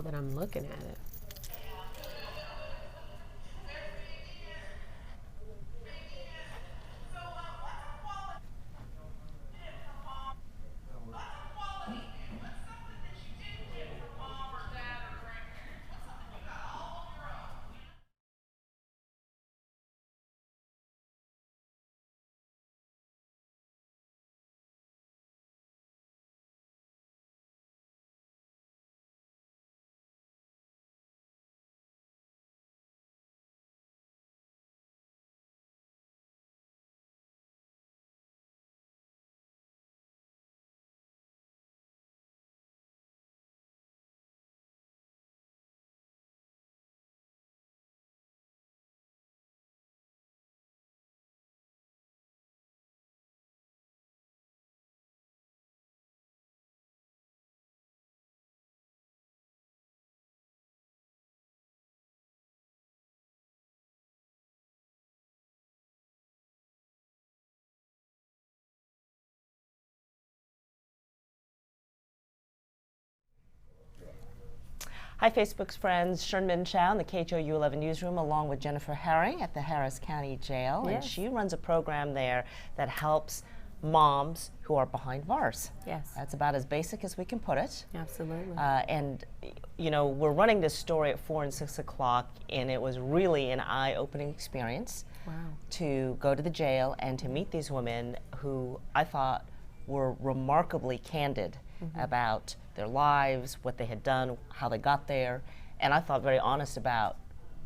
now that I'm looking at it. Hi, Facebook's friends. Sherman Chow in the KHOU 11 newsroom, along with Jennifer Herring at the Harris County Jail. Yes. And she runs a program there that helps moms who are behind bars. Yes. That's about as basic as we can put it. Absolutely. And, you know, we're running this story at 4 and 6 o'clock, and it was really an eye-opening experience. Wow. To go to the jail and to meet these women who I thought were remarkably candid about their lives, what they had done, how they got there, and I thought very honest about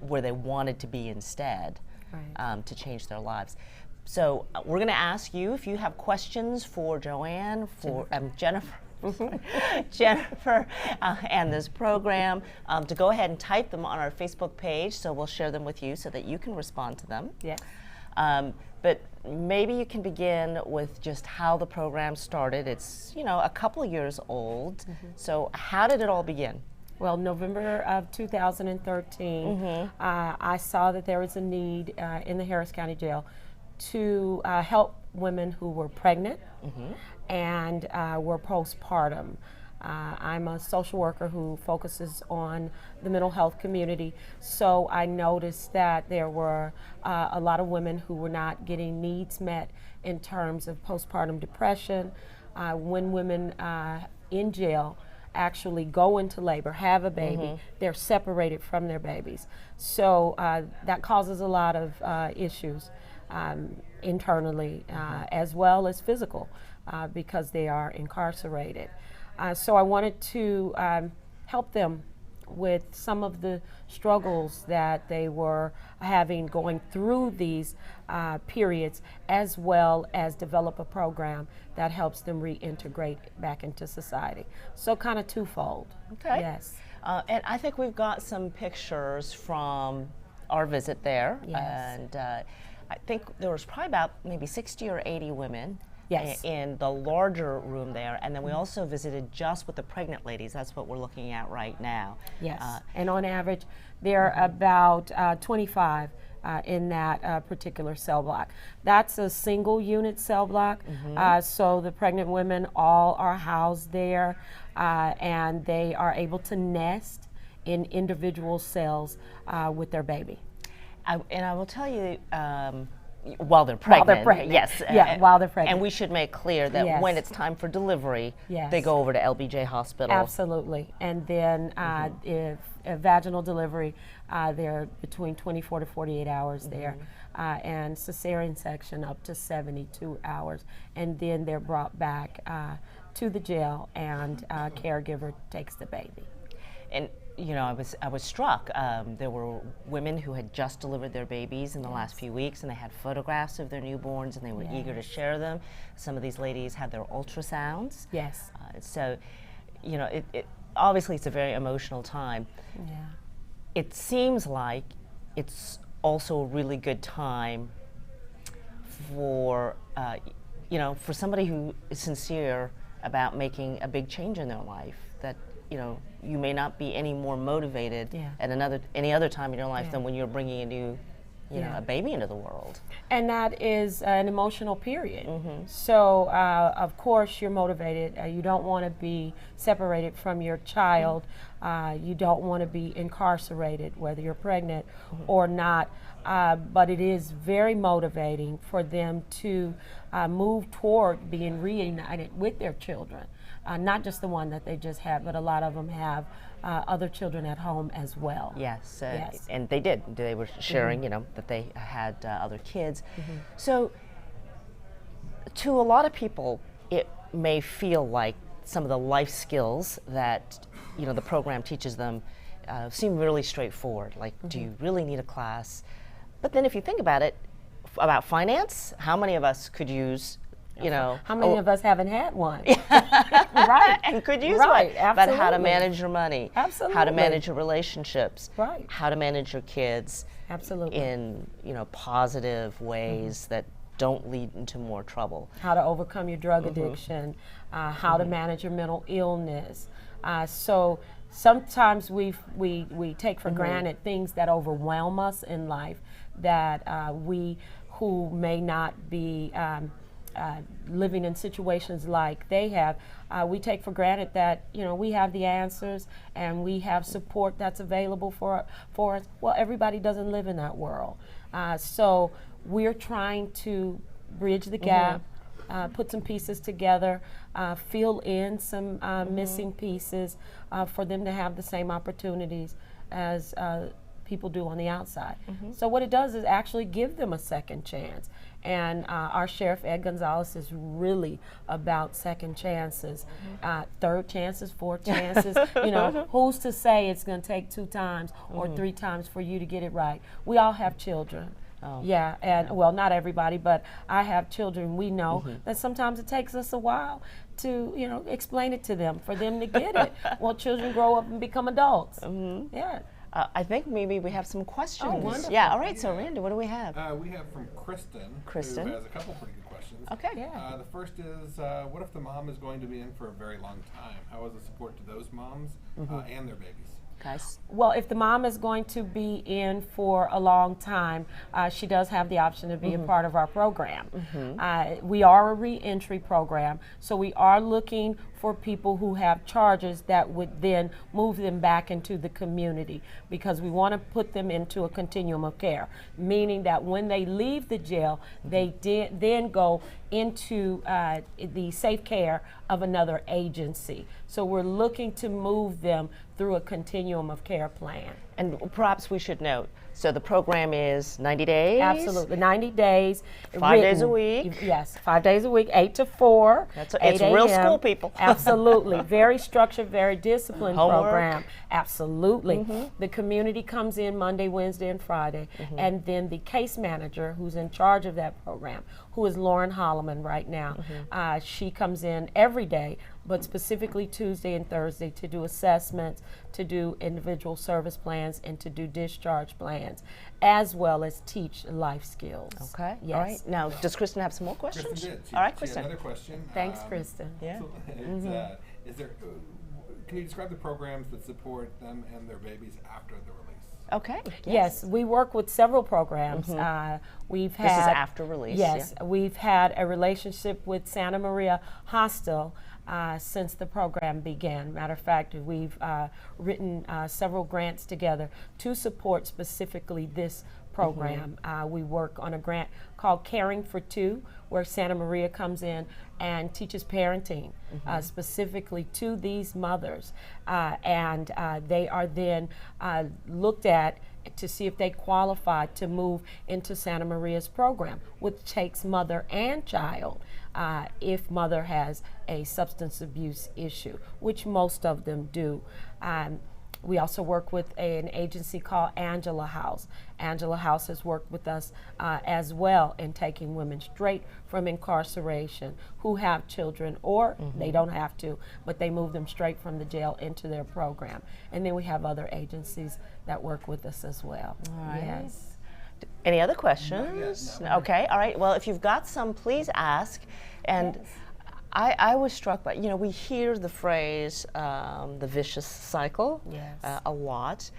where they wanted to be instead, Right. to change their lives. So we're going to ask you if you have questions for Joanne, for Jennifer. Jennifer and this program, to go ahead and type them on our Facebook page, so we'll share them with you so that you can respond to them. Yes. But maybe you can begin with just how the program started. It's, you know, a couple of years old. So how did it all begin? Well, November of 2013, I saw that there was a need in the Harris County Jail to help women who were pregnant and were postpartum. I'm a social worker who focuses on the mental health community, so I noticed that there were a lot of women who were not getting needs met in terms of postpartum depression. When women in jail actually go into labor, have a baby, they're separated from their babies. So that causes a lot of issues internally as well as physical because they are incarcerated. So I wanted to help them with some of the struggles that they were having going through these periods, as well as develop a program that helps them reintegrate back into society. So kind of twofold. Okay. Yes. And I think we've got some pictures from our visit there. Yes. And I think there was probably about maybe 60 or 80 women. Yes. In the larger room there, and then we also visited just with the pregnant ladies. That's what we're looking at right now. Yes, and on average, there are about 25 in that particular cell block. That's a single unit cell block, so the pregnant women all are housed there, and they are able to nest in individual cells with their baby. And I will tell you, while they're pregnant. Yes. Yeah, while they're pregnant. And we should make clear that when it's time for delivery, they go over to LBJ Hospital. Absolutely. And then if a vaginal delivery, they're between 24 to 48 hours there. And cesarean section up to 72 hours. And then they're brought back to the jail, and caregiver takes the baby. And you know, I was struck. There were women who had just delivered their babies in the last few weeks, and they had photographs of their newborns, and they were eager to share them. Some of these ladies had their ultrasounds. Yes. So, you know, obviously it's a very emotional time. Yeah. It seems like it's also a really good time for, you know, for somebody who is sincere about making a big change in their life. That, you know, you may not be any more motivated at any other time in your life than when you're bringing a new you know, a baby into the world. And that is an emotional period. So, of course, you're motivated. You don't want to be separated from your child. You don't want to be incarcerated, whether you're pregnant or not. But it is very motivating for them to move toward being reunited with their children. Not just the one that they just had, but a lot of them have other children at home as well. Yes, Yes. and they did. They were sharing, you know, that they had other kids. So, to a lot of people, it may feel like some of the life skills that, you know, the program teaches them seem really straightforward. Like, do you really need a class? But then, if you think about it, about finance, how many of us could use, you know, how many of us haven't had one? Right. and could use Right, one? But how to absolutely. manage your money, how to Absolutely. manage your relationships, Right. how to manage your kids Absolutely. in, you know, positive ways that don't lead into more trouble. How to overcome your drug addiction, how to manage your mental illness. So sometimes we take for granted things that overwhelm us in life, that we who may not be living in situations like they have, we take for granted that, you know, we have the answers and we have support that's available for us. Well, everybody doesn't live in that world. So we're trying to bridge the gap, put some pieces together, fill in some missing pieces for them to have the same opportunities as people do on the outside. So what it does is actually give them a second chance. And our Sheriff Ed Gonzalez is really about second chances, third chances, fourth chances. You know, who's to say it's going to take 2 times or 3 times for you to get it right? We all have children. Yeah, and well, not everybody, but I have children. We know that sometimes it takes us a while to, you know, explain it to them, for them to get it. Well, children grow up and become adults. Yeah. I think maybe we have some questions. Oh, wonderful. Yeah, all right, so Randy, what do we have? We have from Kristen, Kristen. who has a couple pretty good questions. Okay. Yeah. The first is, what if the mom is going to be in for a very long time? How is the support to those moms and their babies? Guys. Well, if the mom is going to be in for a long time, she does have the option to be a part of our program. We are a re-entry program, so we are looking for people who have charges that would then move them back into the community, because we want to put them into a continuum of care, meaning that when they leave the jail, they then go into the safe care of another agency. So we're looking to move them through a continuum of care plan. And perhaps we should note, so the program is 90 days? Absolutely, 90 days. 5 days a week? Yes, 5 days a week, 8 to 4. It's 8 real a.m. school, people. Absolutely, very structured, very disciplined Homework. program. Absolutely. The community comes in Monday, Wednesday, and Friday, and then the case manager who's in charge of that program, who is Lauren Holloman right now, she comes in every day, but specifically Tuesday and Thursday, to do assessments, to do individual service plans, and to do discharge plans, as well as teach life skills. Okay, Yes. all right. Now, does Kristen have some more questions? Kristen did. All right, She had Kristen. another question. Thanks, Kristen. Yeah. Is there? Can you describe the programs that support them and their babies after the release? Okay. Yes, we work with several programs. We've had, This is after release. Yes, we've had a relationship with Santa Maria Hostel since the program began. Matter of fact, we've written several grants together to support specifically this program. We work on a grant called Caring for Two, where Santa Maria comes in and teaches parenting specifically to these mothers. And they are then looked at to see if they qualify to move into Santa Maria's program, which takes mother and child if mother has a substance abuse issue, which most of them do. We also work with an agency called Angela House. Angela House has worked with us as well in taking women straight from incarceration who have children, or they don't have to, but they move them straight from the jail into their program. And then we have other agencies that work with us as well. All right. Yes. Any other questions? No. Okay, all right. Well, if you've got some, please ask. And Yes. I was struck by, you know, we hear the phrase, the vicious cycle Yes. a lot.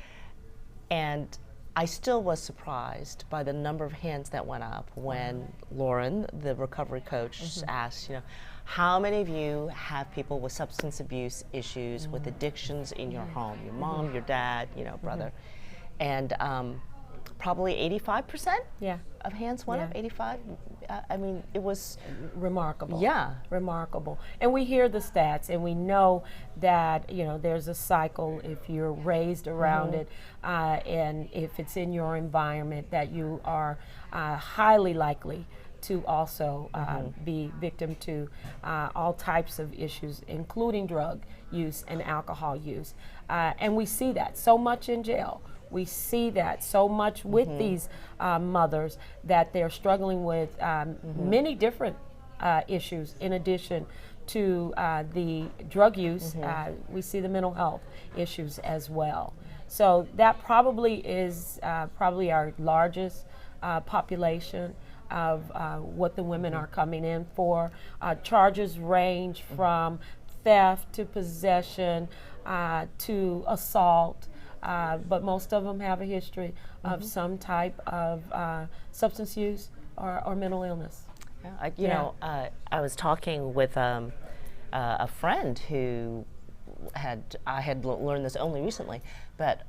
And I still was surprised by the number of hands that went up when Lauren, the recovery coach, asked, how many of you have people with substance abuse issues, with addictions in your home? Your mom, your dad, brother. And probably 85% of hands went up, 85. I mean, it was remarkable. Yeah. Remarkable. And we hear the stats, and we know that, there's a cycle if you're raised around it, and if it's in your environment, that you are highly likely to also be victim to all types of issues, including drug use and alcohol use. And we see that so much in jail. We see that so much with these mothers, that they're struggling with many different issues in addition to the drug use. We see the mental health issues as well. So that probably is probably our largest population of what the women are coming in for. Charges range from theft to possession to assault. But most of them have a history of some type of substance use or mental illness. I was talking with a friend who I had learned this only recently, but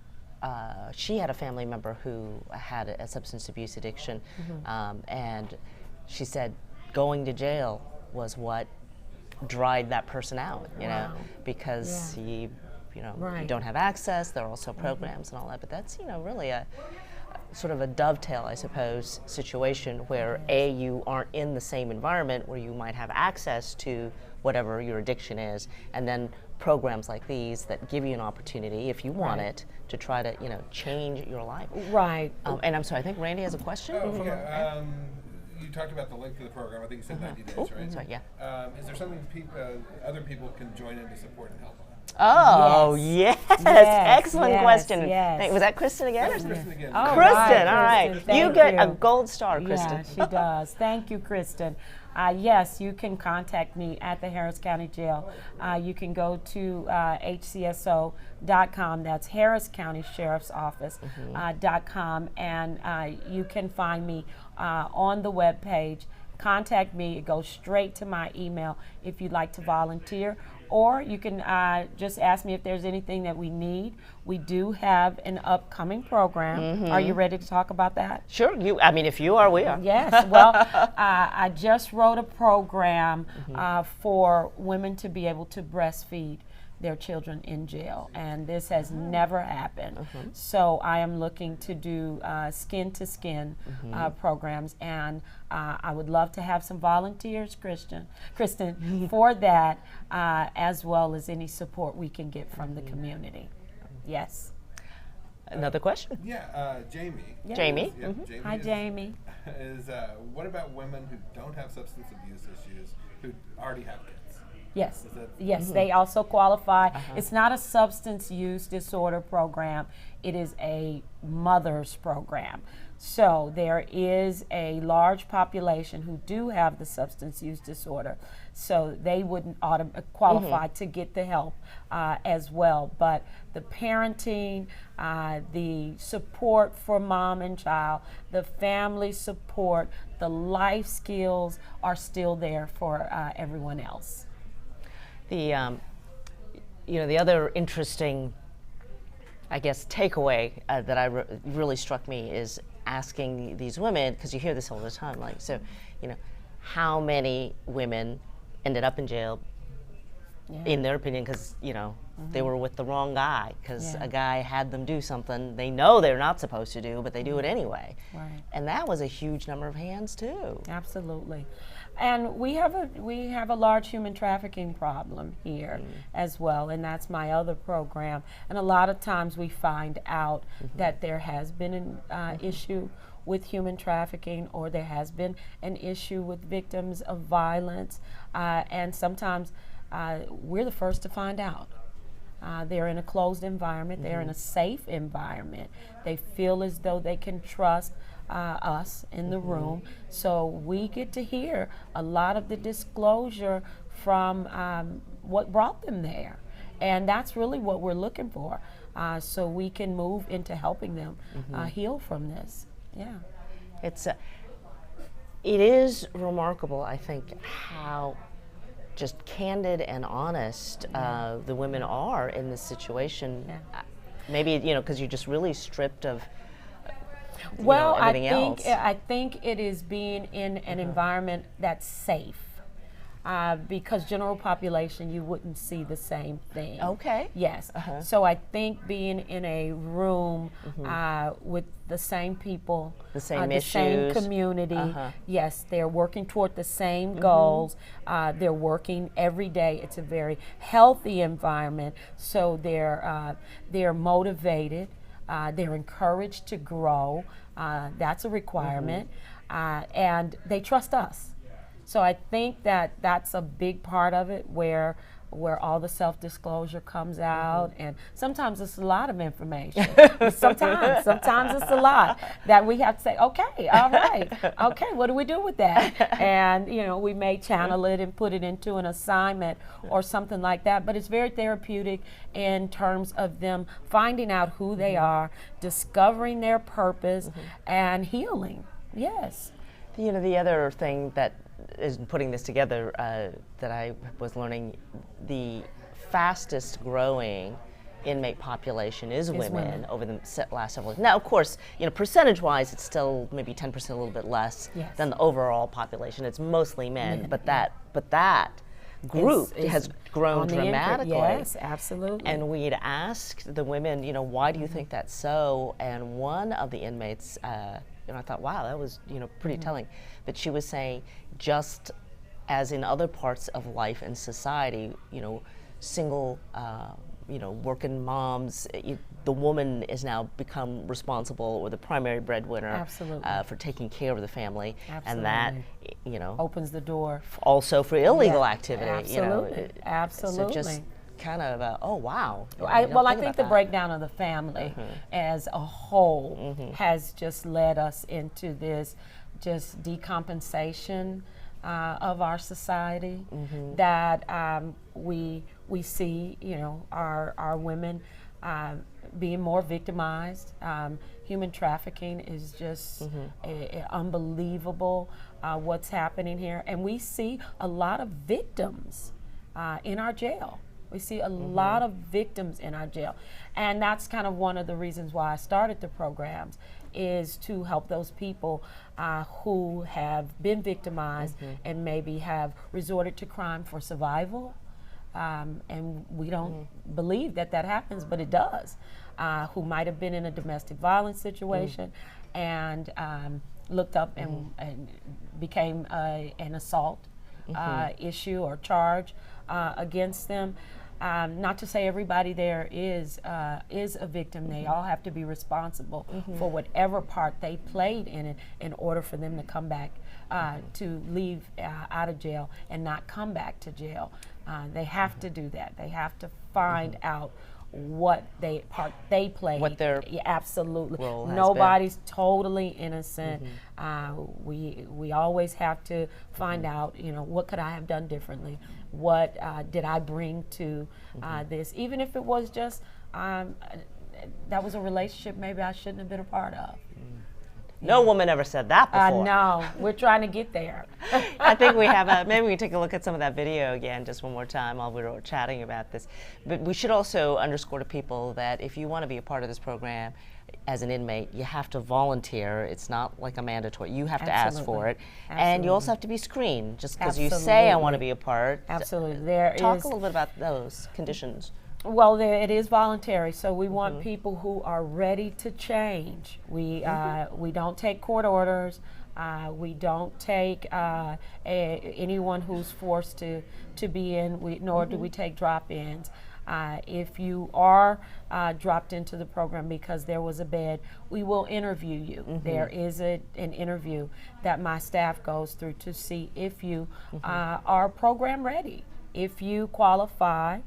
she had a family member who had a substance abuse addiction, and she said going to jail was what dried that person out, because you don't have access. There are also programs and all that, but that's really a sort of a dovetail, I suppose, situation where you aren't in the same environment where you might have access to whatever your addiction is, and then programs like these that give you an opportunity, if you want it, to try to change your life. Right. And I'm sorry, I think Randy has a question. You talked about the length of the program. I think you said 90 days, right? Sorry, yeah. Is there something other people can join in to support and help on? Oh, yes. Excellent question. Yes. Was that Kristen again? That's Kristen again. Oh, Kristen, all right. Kristen, You thank get you. a gold star, Kristen. Yeah, she does. Thank you, Kristen. Yes, you can contact me at the Harris County Jail. You can go to hcso.com. That's Harris County Sheriff's Office.com, and you can find me on the web page. Contact me. It goes straight to my email if you'd like to volunteer. Or you can just ask me if there's anything that we need. We do have an upcoming program. Are you ready to talk about that? Sure. If you are, we are. Yes. Well, I just wrote a program for women to be able to breastfeed their children in jail, and this has never happened. So I am looking to do skin-to-skin programs, and I would love to have some volunteers, Kristen, for that, as well as any support we can get from the community. Yes. Another question? Yeah, Jamie. Yeah. Jamie? Yeah, Jamie Hi, Jamie. What about women who don't have substance abuse issues who already have kids? Yes, yes, they also qualify. It's not a substance use disorder program. It is a mother's program. So there is a large population who do have the substance use disorder. So they wouldn't qualify to get the help as well. But the parenting, the support for mom and child, the family support, the life skills are still there for everyone else. The other interesting, I guess, takeaway that really struck me is asking these women, because you hear this all the time, like, so, how many women ended up in jail, in their opinion, because, they were with the wrong guy, because a guy had them do something they know they're not supposed to do, but they do it anyway. Right. And that was a huge number of hands, too. Absolutely. And we have a large human trafficking problem here as well, and that's my other program. And a lot of times we find out that there has been an issue with human trafficking, or there has been an issue with victims of violence, and sometimes we're the first to find out. They're in a closed environment. They're in a safe environment. They feel as though they can trust us in the room. So we get to hear a lot of the disclosure from what brought them there. And that's really what we're looking for, so we can move into helping them heal from this. Yeah. It is remarkable, I think, how just candid and honest the women are in this situation. Yeah. Maybe, because you're just really stripped of I everything else. I think it is being in an environment that's safe. Because general population, you wouldn't see the same thing. Okay. Yes. So I think being in a room with the same people, the same the same issues. community. Yes, they're working toward the same goals. They're working every day. It's a very healthy environment. So they're motivated. They're encouraged to grow. That's a requirement, and they trust us. So I think that that's a big part of it, where all the self-disclosure comes out, and sometimes it's a lot of information. sometimes it's a lot that we have to say, okay, all right, okay, what do we do with that? And we may channel it and put it into an assignment or something like that. But it's very therapeutic in terms of them finding out who they are, discovering their purpose, and healing. Yes. The other thing that is putting this together that I was learning, the fastest growing inmate population is women over the last several years. Now, of course, percentage-wise, it's still maybe 10%, a little bit less than the overall population. It's mostly men, but that group has grown dramatically. Yes, absolutely. And we'd asked the women, why do you think that's so? And one of the inmates, I thought, wow, that was pretty telling. But she was saying, just as in other parts of life and society, single, working moms, the woman is now become responsible or the primary breadwinner for taking care of the family, and that opens the door also for illegal activity. Absolutely. So just kind of oh wow. I think the breakdown of the family as a whole has just led us into this just decompensation of our society, that we see our women being more victimized. Human trafficking is just unbelievable what's happening here, and we see a lot of victims in our jail. We see a lot of victims in our jail. And that's kind of one of the reasons why I started the programs, is to help those people who have been victimized and maybe have resorted to crime for survival. And we don't believe that happens, but it does. Who might have been in a domestic violence situation and looked up and became an assault issue or charge against them. Not to say everybody there is a victim. They all have to be responsible for whatever part they played in it in order for them to come back, to leave out of jail and not come back to jail. They have to do that. They have to find out what part they played. What their absolutely role has Nobody's totally innocent. We always have to find out, what could I have done differently? What did I bring to this? Even if it was just that was a relationship maybe I shouldn't have been a part of. No woman ever said that before. No, we're trying to get there. I think we have maybe we can take a look at some of that video again just one more time while we were chatting about this. But we should also underscore to people that if you want to be a part of this program as an inmate, you have to volunteer. It's not like a mandatory. You have to ask for it. And you also have to be screened. Just because you say I want to be a part. Absolutely. Talk a little bit about those conditions. Well, it is voluntary, so we want people who are ready to change. We don't take court orders. We don't take anyone who's forced to be in, nor do we take drop-ins. If you are dropped into the program because there was a bed, we will interview you. There is an interview that my staff goes through to see if you are program ready, if you qualify,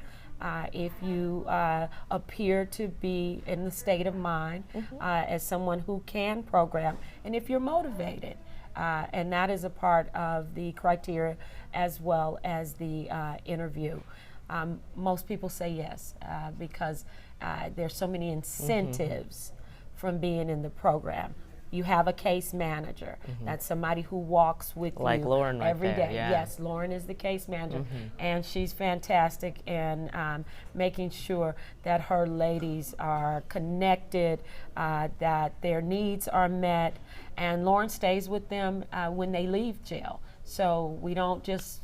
if you appear to be in the state of mind as someone who can program, and if you're motivated. And that is a part of the criteria as well as the interview. most people say yes because there's so many incentives from being in the program. You have a case manager. That's somebody who walks with Like you Lauren right every there, day. yeah. Yes, Lauren is the case manager, and she's fantastic in making sure that her ladies are connected, that their needs are met, and Lauren stays with them when they leave jail. So we don't just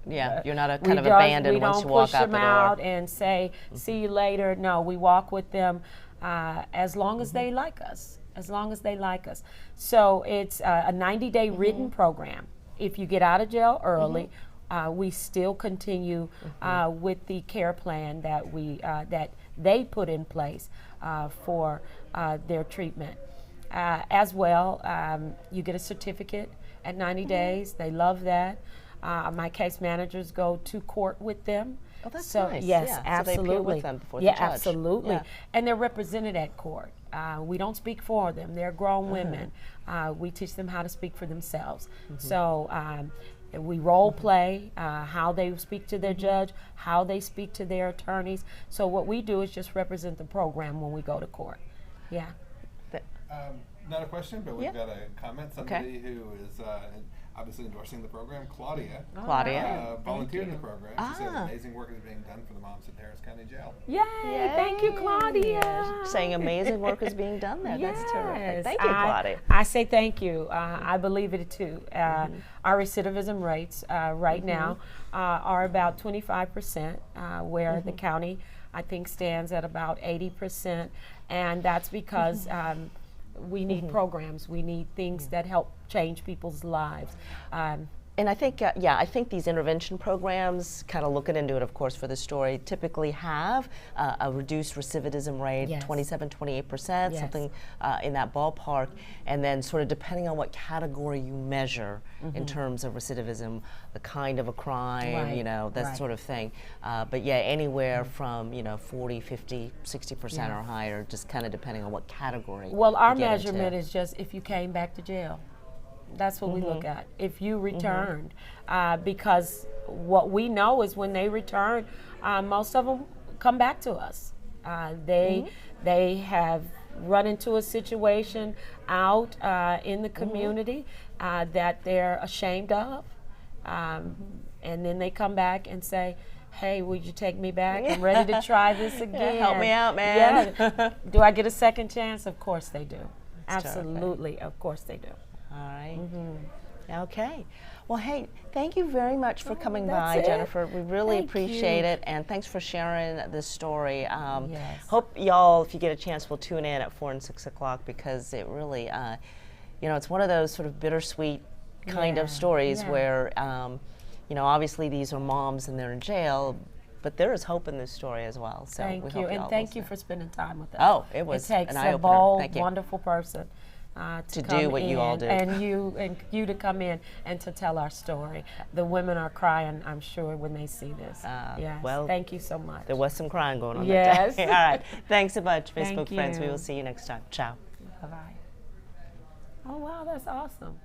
you're not a kind of abandoned once you walk out the door. We don't push them out and say, see you later. No, we walk with them as long as they like us. As long as they like us. So it's a 90-day written program. If you get out of jail early, we still continue with the care plan that that they put in place for their treatment. As well, you get a certificate at 90 days. They love that. My case managers go to court with them. Oh, that's so, nice. Yes, yeah. absolutely. So they appear with them before the yeah, judge. absolutely. Yeah. And they're represented at court. We don't speak for them. They're grown women. We teach them how to speak for themselves. So we role play how they speak to their judge, how they speak to their attorneys. So what we do is just represent the program when we go to court. Yeah. Not a question, but we've got a comment. Somebody who is obviously endorsing the program, Claudia. Volunteered in the program. She said amazing work is being done for the moms in Harris County Jail. Yay! Thank you, Claudia. Saying amazing work is being done there. Yes. That's terrific. Thank you, Claudia. I say thank you. I believe it too. Our recidivism rates right now are about 25%, where the county, I think, stands at about 80%, and that's because we need programs. We need things that help change people's lives. And I think, I think these intervention programs, kind of looking into it, of course, for the story, typically have a reduced recidivism rate, 27, 28%, something in that ballpark. And then sort of depending on what category you measure in terms of recidivism, the kind of a crime, you know, that sort of thing. But yeah, anywhere from, 40, 50, 60% or higher, just kind of depending on what category. Well, our measurement is just if you came back to jail. That's what we look at. If you returned, because what we know is when they return, most of them come back to us. They have run into a situation out in the community that they're ashamed of, and then they come back and say, hey, would you take me back? I'm ready to try this again. Help me out, man. Yeah. Do I get a second chance? Of course they do. That's Absolutely, terrific. Of course they do. All right. Okay. Well, hey, thank you very much for coming by, Jennifer. We really appreciate it, and thanks for sharing this story. Hope y'all, if you get a chance, will tune in at 4 and 6 o'clock, because it really, it's one of those sort of bittersweet kind of stories where, obviously these are moms and they're in jail, but there is hope in this story as well. So thank you, and thank you for spending time with us. Oh, it was an eye-opener. It takes a bold, wonderful person to do what you all do, and you to come in and to tell our story. The women are crying, I'm sure, when they see this. Yes. Well, thank you so much. There was some crying going on. Yes. That day. All right. Thanks a bunch, Facebook Thank friends. you. We will see you next time. Ciao. Bye-bye. Oh, wow, that's awesome.